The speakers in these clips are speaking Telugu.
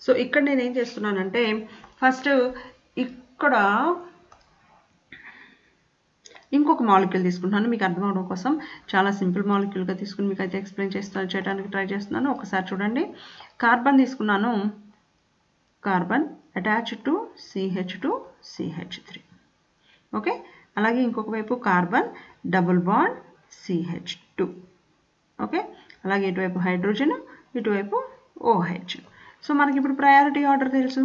సో ఇక్కడ నేను ఏం చేస్తున్నానంటే ఫస్ట్ ఇక్కడ ఇంకొక మాలిక్యూల్ తీసుకుంటున్నాను మీకు అర్థం అవడం కోసం. చాలా సింపుల్ మాలిక్యూల్గా తీసుకుని మీకు అయితే ఎక్స్ప్లెయిన్ చేయడానికి ట్రై చేస్తున్నాను. ఒకసారి చూడండి. కార్బన్ తీసుకున్నాను. Carbon attached to CH2CH3. Okay, అలాగే ఇంకొక వైపు carbon double bond CH2. Okay, అలాగే ఇటువైపు హైడ్రోజన్, ఇటువైపు OH. సో మనకి ఇప్పుడు ప్రయారిటీ ఆర్డర్ తెలుసు.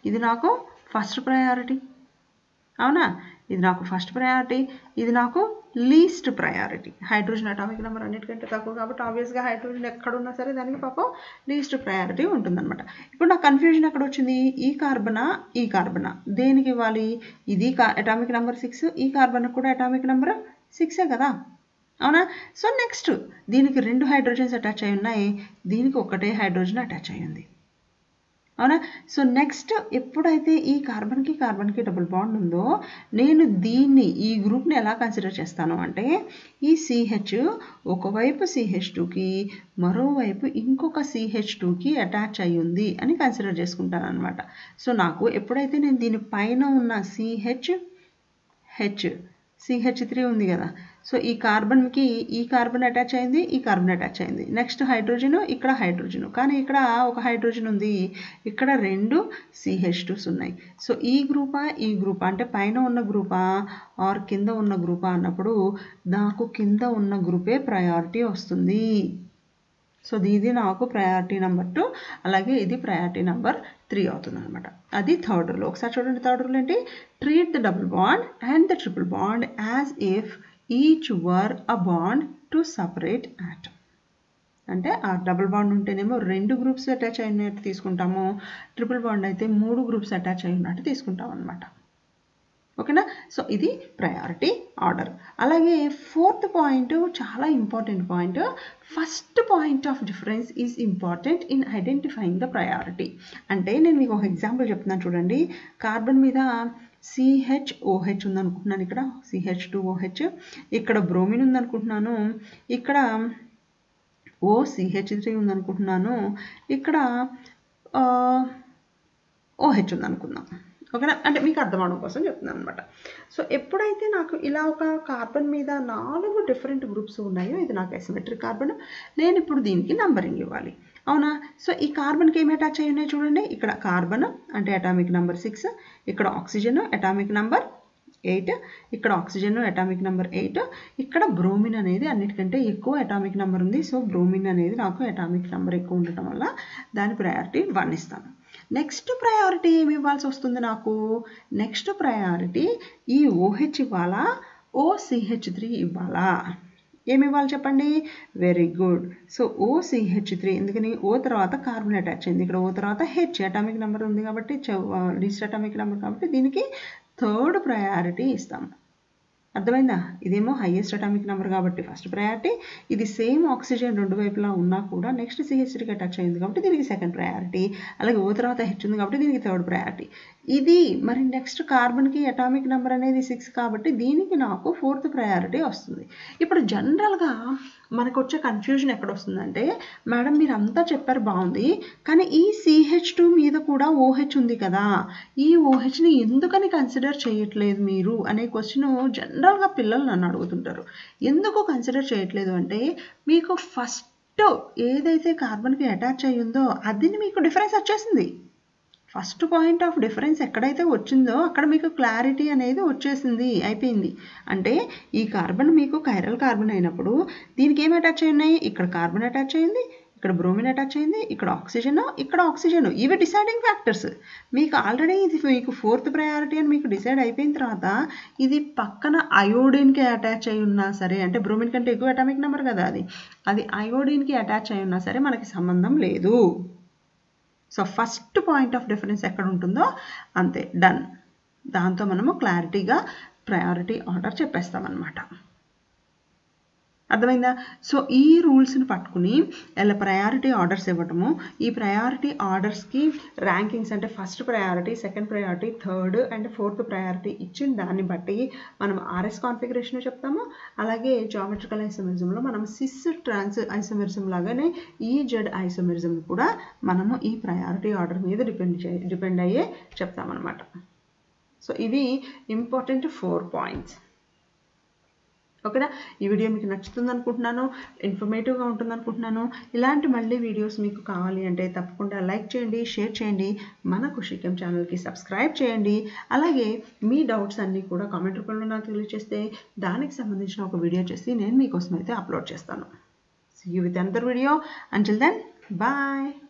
ఇది నాకు ఫస్ట్ ప్రయారిటీ, అవునా? ఇది నాకు ఫస్ట్ ప్రయారిటీ, ఇది నాకు least priority. Hydrogen atomic number అన్నిటికంటే తక్కువ కాబట్టి ఆబ్వియస్గా హైడ్రోజన్ ఎక్కడున్నా సరే దానికి పాపం లీస్ట్ ప్రయారిటీ ఉంటుందన్నమాట. ఇప్పుడు నాకు కన్ఫ్యూజన్ ఎక్కడ వచ్చింది? ఈ కార్బనా దేనికి ఇవ్వాలి? ఇది అటామిక్ నెంబర్ 6, ఈ కార్బన్ కూడా అటామిక్ నెంబర్ 6 కదా, అవునా? సో నెక్స్ట్ దీనికి 2 హైడ్రోజన్స్ అటాచ్ అయి ఉన్నాయి, దీనికి ఒకటే హైడ్రోజన్ అటాచ్ అయి ఉంది, అవునా? సో నెక్స్ట్ ఎప్పుడైతే ఈ కార్బన్కి డబుల్ బాండ్ ఉందో నేను దీన్ని ఈ గ్రూప్ని ఎలా కన్సిడర్ చేస్తాను అంటే ఈ CH ఒకవైపు CH2కి మరోవైపు ఇంకొక CH2కి అటాచ్ అయి ఉంది అని కన్సిడర్ చేసుకుంటాను అనమాట. సో నాకు ఎప్పుడైతే నేను దీని పైన ఉన్న CH3 ఉంది కదా, సో ఈ కార్బన్కి ఈ కార్బన్ అటాచ్ అయింది, ఈ కార్బన్ అటాచ్ అయింది. నెక్స్ట్ హైడ్రోజన్, ఇక్కడ హైడ్రోజన్, కానీ ఇక్కడ ఒక హైడ్రోజన్ ఉంది, ఇక్కడ 2 CH2s ఉన్నాయి. సో ఈ గ్రూపా అంటే పైన ఉన్న గ్రూపా ఆర్ కింద ఉన్న గ్రూపా అన్నప్పుడు నాకు కింద ఉన్న గ్రూపే ప్రయారిటీ వస్తుంది. సో ఇది నాకు ప్రయారిటీ నెంబర్ 2, అలాగే ఇది ప్రయారిటీ నెంబర్ 3 అవుతుంది అనమాట. అది థర్డ్ రూల్. ఒకసారి చూడండి, థర్డ్ రూల్ ఏంటి? Treat the double bond and the triple bond as if each were a bond to separate atom. అంటే ఆ డబుల్ బాండ్ ఉంటేనేమో 2 గ్రూప్స్ అటాచ్ అయినట్టు తీసుకుంటాము, ట్రిపుల్ బాండ్ అయితే 3 గ్రూప్స్ అటాచ్ అయినట్టు తీసుకుంటాం అనమాట. ఓకేనా? సో ఇది ప్రయారిటీ ఆర్డర్. అలాగే ఫోర్త్ పాయింట్ చాలా important point. First point of difference is important in identifying the priority. అంటే నేను మీకు ఒక ఎగ్జాంపుల్ చెప్తున్నాను చూడండి. కార్బన్ మీద CHOH ఉందనుకుంటున్నాను, ఇక్కడ CH2OH, ఇక్కడ బ్రోమిన్ ఉందనుకుంటున్నాను, ఇక్కడ OCH3 ఉందనుకుంటున్నాను, ఇక్కడ OH ఉందనుకుందాం. ఓకేనా? అంటే మీకు అర్థం అవడం కోసం చెప్తున్నాను అనమాట. సో ఎప్పుడైతే నాకు ఇలా ఒక కార్బన్ మీద 4 డిఫరెంట్ గ్రూప్స్ ఉన్నాయో ఇది నాకు అసిమెట్రిక్ కార్బన్, నేను ఇప్పుడు దీనికి నంబరింగ్ ఇవ్వాలి, అవునా? సో ఈ కార్బన్కి ఏమి అటాచ్ అయ్యి ఉన్నాయి చూడండి. ఇక్కడ కార్బన్ అంటే అటామిక్ నెంబర్ 6, ఇక్కడ ఆక్సిజన్ అటామిక్ నెంబర్ 8, ఇక్కడ ఆక్సిజన్ అటామిక్ నెంబర్ 8, ఇక్కడ బ్రోమిన్ అనేది అన్నిటికంటే ఎక్కువ అటామిక్ నెంబర్ ఉంది. సో బ్రోమిన్ అనేది నాకు అటామిక్ నెంబర్ ఎక్కువ ఉండటం వల్ల దాని ప్రయారిటీ 1 ఇస్తాను. నెక్స్ట్ ప్రయారిటీ ఏమి ఇవ్వాల్సి వస్తుంది నాకు? నెక్స్ట్ ప్రయారిటీ ఈ OH ఇవ్వాలా, OCH3 ఇవ్వాలా? ఏమి ఇవ్వాలి చెప్పండి? Very good. సో OCH3, ఎందుకని? O తర్వాత కార్బన్ అటాచ్ అయింది, ఇక్కడ O తర్వాత H అటామిక్ నెంబర్ ఉంది కాబట్టి లీస్ట్ అటామిక్ నెంబర్ కాబట్టి దీనికి థర్డ్ ప్రయారిటీ ఇస్తాము. అర్థమైందా? ఇదేమో హైయెస్ట్ అటామిక్ నెంబర్ కాబట్టి ఫస్ట్ ప్రయారిటీ, ఇది సేమ్ ఆక్సిజన్ 2 వైపులా ఉన్నా కూడా నెక్స్ట్ CH3కి అటాచ్ అయింది కాబట్టి దీనికి సెకండ్ ప్రయారిటీ, అలాగే O తర్వాత H ఉంది కాబట్టి దీనికి థర్డ్ ప్రయారిటీ. ఇది మరి నెక్స్ట్ కార్బన్కి అటామిక్ నెంబర్ అనేది 6 కాబట్టి దీనికి నాకు ఫోర్త్ ప్రయారిటీ వస్తుంది. ఇప్పుడు జనరల్గా మనకు వచ్చే కన్ఫ్యూజన్ ఎక్కడ వస్తుందంటే, మేడం మీరు అంతా చెప్పారు బాగుంది, కానీ ఈ CH2 మీద కూడా OH ఉంది కదా, ఈ OHని ఎందుకని కన్సిడర్ చేయట్లేదు మీరు అనే క్వశ్చన్ జనరల్గా పిల్లలు నన్ను అడుగుతుంటారు. ఎందుకు కన్సిడర్ చేయట్లేదు అంటే మీకు ఫస్ట్ ఏదైతే కార్బన్కి అటాచ్ అయ్యి ఉందో అది మీకు డిఫరెన్స్ వచ్చేసింది. ఫస్ట్ పాయింట్ ఆఫ్ డిఫరెన్స్ ఎక్కడైతే వచ్చిందో అక్కడ మీకు క్లారిటీ అనేది వచ్చేసింది, అయిపోయింది. అంటే ఈ కార్బన్ మీకు కైరల్ కార్బన్ అయినప్పుడు దీనికి ఏమి అటాచ్ అయి ఉన్నాయి? ఇక్కడ కార్బన్ అటాచ్ అయింది, ఇక్కడ బ్రోమిన్ అటాచ్ అయింది, ఇక్కడ ఆక్సిజన్, ఇవి డిసైడింగ్ ఫ్యాక్టర్స్. మీకు ఆల్రెడీ ఇది మీకు ఫోర్త్ ప్రయారిటీ అని మీకు డిసైడ్ అయిపోయిన తర్వాత ఇది పక్కన అయోడిన్కి అటాచ్ అయి ఉన్నా సరే, అంటే బ్రోమిన్ కంటే ఎక్కువ అటామిక్ నెంబర్ కదా అది అయోడిన్కి అటాచ్ అయి ఉన్నా సరే మనకి సంబంధం లేదు. So first point of difference ఎక్కడ ఉంటుందో అంతే, డన్. దాంతో మనము క్లారిటీగా ప్రయారిటీ ఆర్డర్ చెప్పేస్తామన్నమాట. అర్థమైందా? సో ఈ రూల్స్ని పట్టుకుని ఇలా ప్రయారిటీ ఆర్డర్స్ ఇవ్వటము, ఈ ప్రయారిటీ ఆర్డర్స్కి ర్యాంకింగ్స్ అంటే first priority, second priority, third and fourth priority ఇచ్చిన దాన్ని బట్టి మనం ఆర్ఎస్ కాన్ఫిగరేషన్ చెప్తాము. అలాగే జామెట్రికల్ ఐసోమెరిజంలో మనం సిస్ ట్రాన్స్ ఐసోమెరిజం లాగానే ఈ జెడ్ ఐసోమెరిజం కూడా మనము ఈ ప్రయారిటీ ఆర్డర్ మీద డిపెండ్ అయ్యే చెప్తామన్నమాట. సో ఇవి ఇంపార్టెంట్ 4 పాయింట్స్. ఓకేనా? ఈ వీడియో మీకు నచ్చుతుంది అనుకుంటున్నాను, ఇన్ఫర్మేటివ్గా ఉంటుంది అనుకుంటున్నాను. ఇలాంటి మళ్ళీ వీడియోస్ మీకు కావాలి అంటే తప్పకుండా లైక్ చేయండి, షేర్ చేయండి, మన ఖుషీకం ఛానల్కి సబ్స్క్రైబ్ చేయండి. అలాగే మీ డౌట్స్ అన్నీ కూడా కామెంట్ రూపంలో నాకు తెలియజేస్తే దానికి సంబంధించిన ఒక వీడియో చేసి నేను మీకోసం అయితే అప్లోడ్ చేస్తాను. See you with another video. Until then, bye.